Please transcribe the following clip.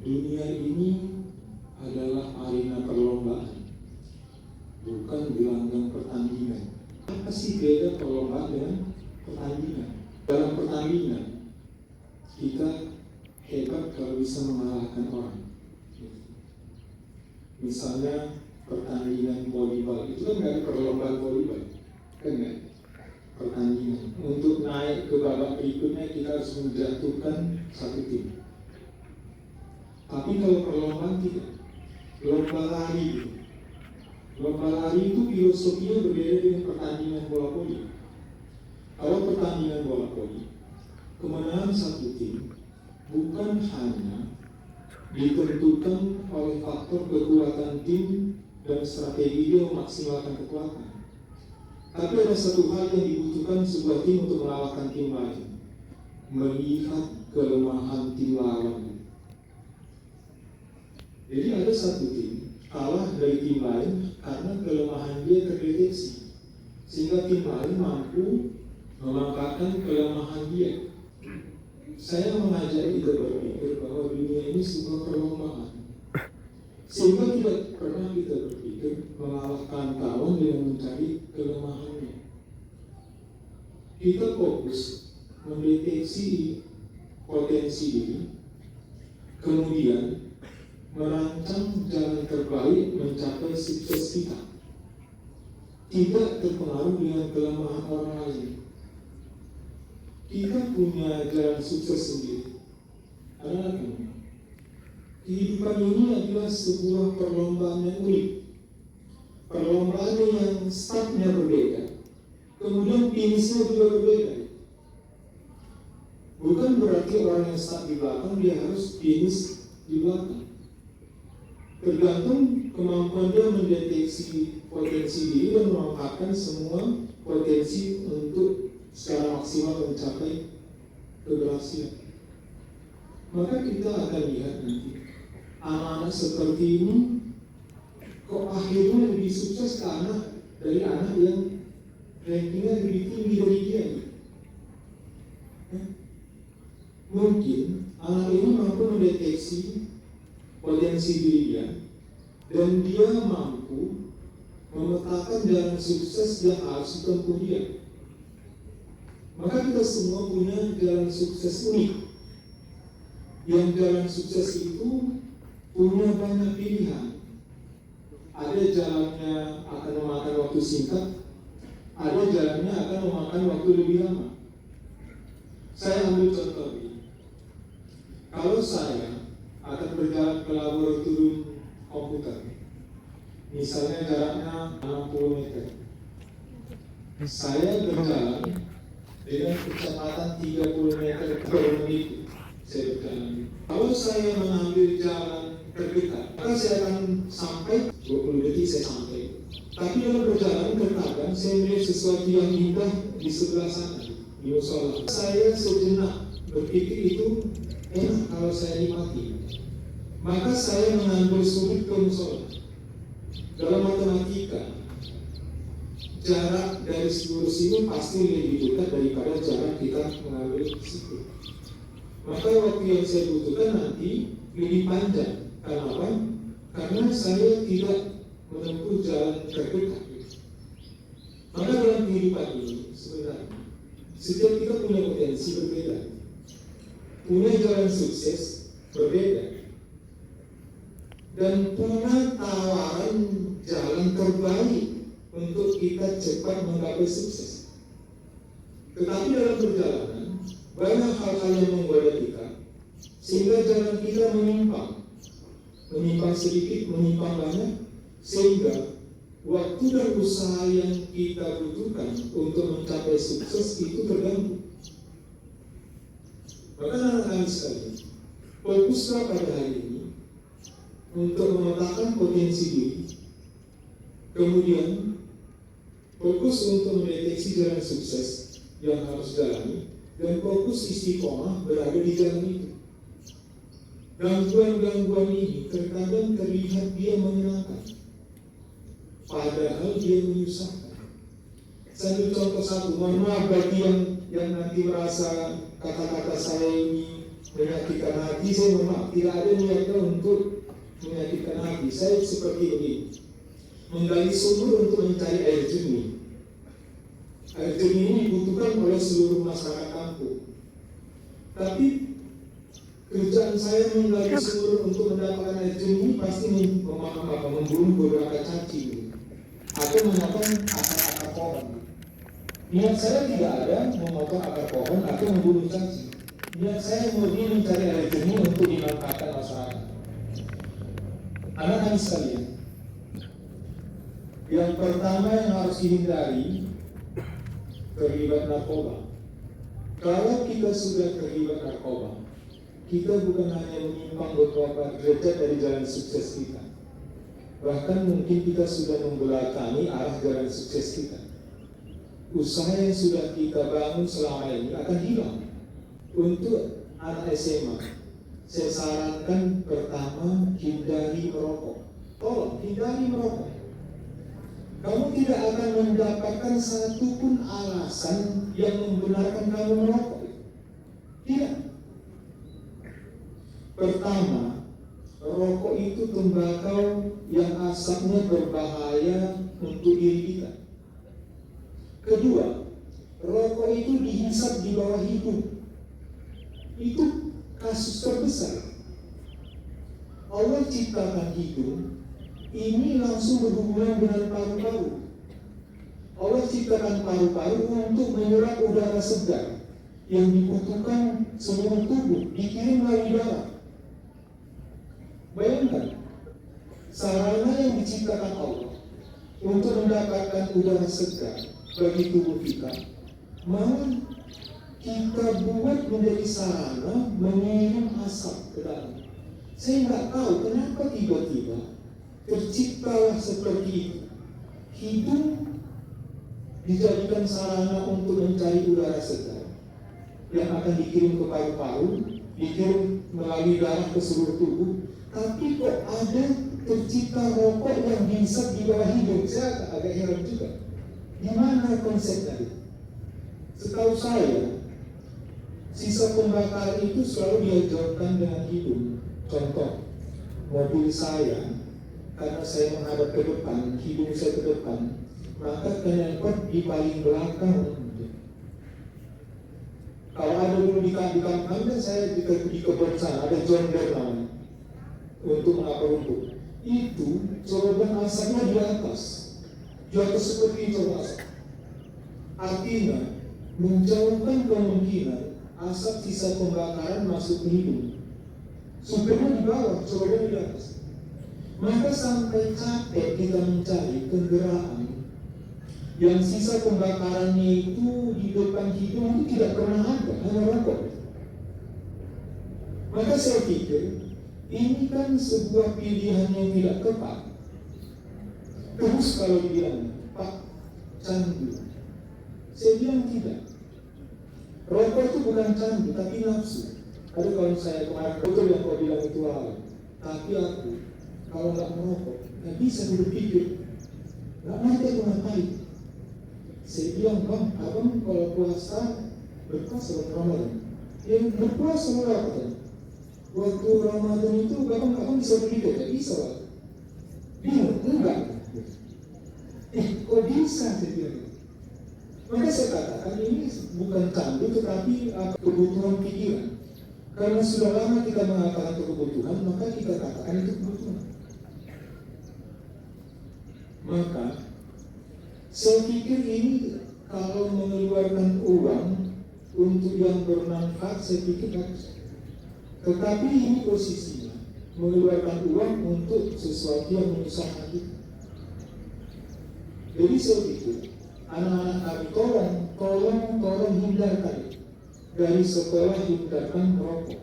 dunia ini adalah arena perlombaan, bukan gelanggang pertandingan. Apa sih beda perlombaan dengan pertandingan? Dalam pertandingan, kita hebat kalau bisa mengalahkan orang. Misalnya pertandingan volleyball, itu kan nggak ada perlombaan volleyball, kan nggak? Pertandingan. Untuk naik ke babak berikutnya kita harus menjatuhkan satu tim. Tapi kalau perlombaan tidak. Lomba lari. Lomba lari itu filosofinya berbeda dengan pertandingan bola voli. Kalau pertandingan bola voli, kemenangan satu tim bukan hanya ditentukan oleh faktor kekuatan tim dan strategi dia memaksimalkan kekuatan. Tapi ada satu hal yang dibutuhkan sebuah tim untuk mengalahkan tim lain, melihat kelemahan tim lawan. Jadi ada satu tim kalah dari tim lain karena kelemahan dia terdeteksi, sehingga tim lain mampu memanfaatkan kelemahan dia. Saya mengajak kita berpikir bahwa dunia ini sebuah perlombaan, sehingga tidak pernah kita berpikir mengalahkan kawan dengan mencari kelemahannya. Kita fokus mendeteksi potensi diri, kemudian merancang jalan terbaik mencapai sukses kita, tidak terpengaruh dengan kelemahan orang lain. Kita punya jalan sukses sendiri. Ada apa? Kehidupan ini adalah sebuah perlombaan yang unik. Perlombaan yang startnya berbeda, kemudian finishnya juga berbeda. Bukan berarti orang yang start di belakang dia harus finish di belakang. Tergantung kemampuan dia mendeteksi potensi diri dan memanfaatkan semua potensi untuk secara maksimal mencapai keberhasilan. Maka kita akan lihat nanti anak-anak seperti ini kok akhirnya lebih sukses dari anak yang rankingnya lebih tinggi dari dia. Mungkin anak ini mampu mendeteksi potensi diri dia dan dia mampu memetakan jalan sukses yang harus ditempuh dia. Maka kita semua punya jalan sukses unik. Yang jalan sukses itu punya banyak pilihan. Ada jalannya akan memakan waktu singkat, ada jalannya akan memakan waktu lebih lama. Saya ambil contoh ini. Kalau saya akan berjalan ke laboratorium komputer, misalnya jaraknya 60 meter, saya berjalan dengan kecepatan 30 meter per menit. Saya berjalan. Kalau saya mengambil jalan terdekat, maka saya akan sampai 20 detik saya sampai. Tapi dalam perjalanan terkadang saya melihat sesuatu yang indah di sebelah sana, di musola. Saya sejenak berpikir itu enak kalau saya nikmati. Maka saya mengambil sudut ke musola. Dalam matematika, jarak dari lurus ini pasti lebih dekat daripada jarak kita mengambil situ. Maka waktu yang saya butuhkan nanti lebih panjang. Kenapa? Karena saya tidak menempuh jalan terdekat. Maka dalam kehidupan ini sebenarnya setiap kita punya potensi berbeda, punya jalan sukses berbeda, dan punya tawaran jalan terbaik untuk kita cepat menggapai sukses. Tetapi dalam perjalanan banyak hal-hal yang menggoda kita, sehingga jalan kita menyimpang sedikit, menyimpang banyak, sehingga waktu dan usaha yang kita butuhkan untuk mencapai sukses itu terganggu. Maka anak-anak sekalian, fokuslah pada hari ini untuk memetakan potensi diri, kemudian fokus untuk mendeteksi jalan sukses yang harus jalani, dan fokus istiqomah berada di jalan itu. Gangguan-gangguan ini terkadang terlihat dia menyenangkan, padahal dia menyusahkan. Saya ambil contoh satu, mohon maaf bagi yang nanti merasa kata-kata saya ini menyakitkan hati, saya mohon maaf, tidak ada niatnya untuk menyakitkan hati. Saya seperti ini, menggali sumur untuk mencari air jernih. Air jernih ini dibutuhkan oleh seluruh masyarakat kampung. Tapi kerjaan saya menggali sumur untuk mendapatkan air jernih pasti membunuh beberapa cacing atau memotong akar-akar pohon. Niat saya tidak ada memotong akar pohon atau membunuh cacing. Niat saya murni mencari air jernih untuk dimanfaatkan masyarakat. Anak-anak sekalian, yang pertama yang harus dihindari terlibat narkoba. Kalau kita sudah terlibat narkoba, kita bukan hanya menyimpang beberapa derajat dari jalan sukses kita, bahkan mungkin kita sudah membelakangi arah jalan sukses kita. Usaha yang sudah kita bangun selama ini akan hilang. Untuk anak SMA, saya sarankan pertama, hindari merokok. Tolong hindari merokok. Kamu tidak akan mendapatkan satupun alasan yang membenarkan kamu merokok. Tidak. Pertama, rokok itu tembakau yang asapnya berbahaya untuk diri kita. Kedua, rokok itu dihisap di bawah hidung. Itu kasus terbesar. Allah ciptakan hidung ini langsung berhubungan dengan paru-paru. Allah ciptakan paru-paru untuk menyerap udara segar yang dibutuhkan seluruh tubuh, dikirim melalui darah. Bayangkan, sarana yang diciptakan Allah untuk mendapatkan udara segar bagi tubuh kita, malah kita buat menjadi sarana mengirim asap ke dalam. Saya nggak tahu kenapa tiba-tiba terciptalah seperti itu. Hidung dijadikan sarana untuk mencari udara segar yang akan dikirim ke paru-paru, dikirim melalui darah ke seluruh tubuh. Tapi kok ada tercipta rokok yang dihisap di bawah hidung? Saya agak heran juga. Gimana konsepnya? Setahu saya, sisa pembakaran itu selalu diajarkan dengan hidung. Contoh, mobil saya, karena saya menghadap ke depan, hidung saya ke depan, maka knalpot di paling belakang. Kalau ada dulu di kampung Anda, saya di kebun sana, ada John Deere namanya, untuk mengapa rumput. Itu colokan asapnya di atas seperti itu asap. Artinya, menjauhkan kemungkinan asap sisa pembakaran masuk ke hidung. Sumbernya di bawah, coba di atas. Maka sampai capek kita mencari kendaraan yang sisa pembakarannya itu di depan hidung itu tidak pernah ada, hanya rokok. Maka saya pikir ini kan sebuah pilihan yang tidak tepat. Terus kalau dibilang, Pak, candu. Saya bilang tidak. Rokok itu bukan candu, tapi nafsu. Ada kawan saya kemarin, betul yang kau bilang itu hal. Tapi aku, kalau nggak merokok, nggak bisa berpikir. Nggak ngerti aku ngapain. Saya bilang, Bang, abang kalau puasa, berpuasa Ramadan. Yang berpuasa berapa? Waktu Ramadan itu, abang bisa berpikir, nggak bisa, Pak. Bingung, enggak. Kok bisa, saya bilang. Maka saya katakan ini bukan candu, tetapi kebutuhan pikiran. Karena sudah lama kita mengatakan itu kebutuhan, maka kita katakan itu kebutuhan. Maka saya pikir ini kalau mengeluarkan uang untuk yang bermanfaat, saya pikir bagus. Tetapi ini posisinya mengeluarkan uang untuk sesuatu yang menyusahkan kita. Jadi saya pikir anak-anak kami tolong hindarkan dari sekolah, hindarkan merokok.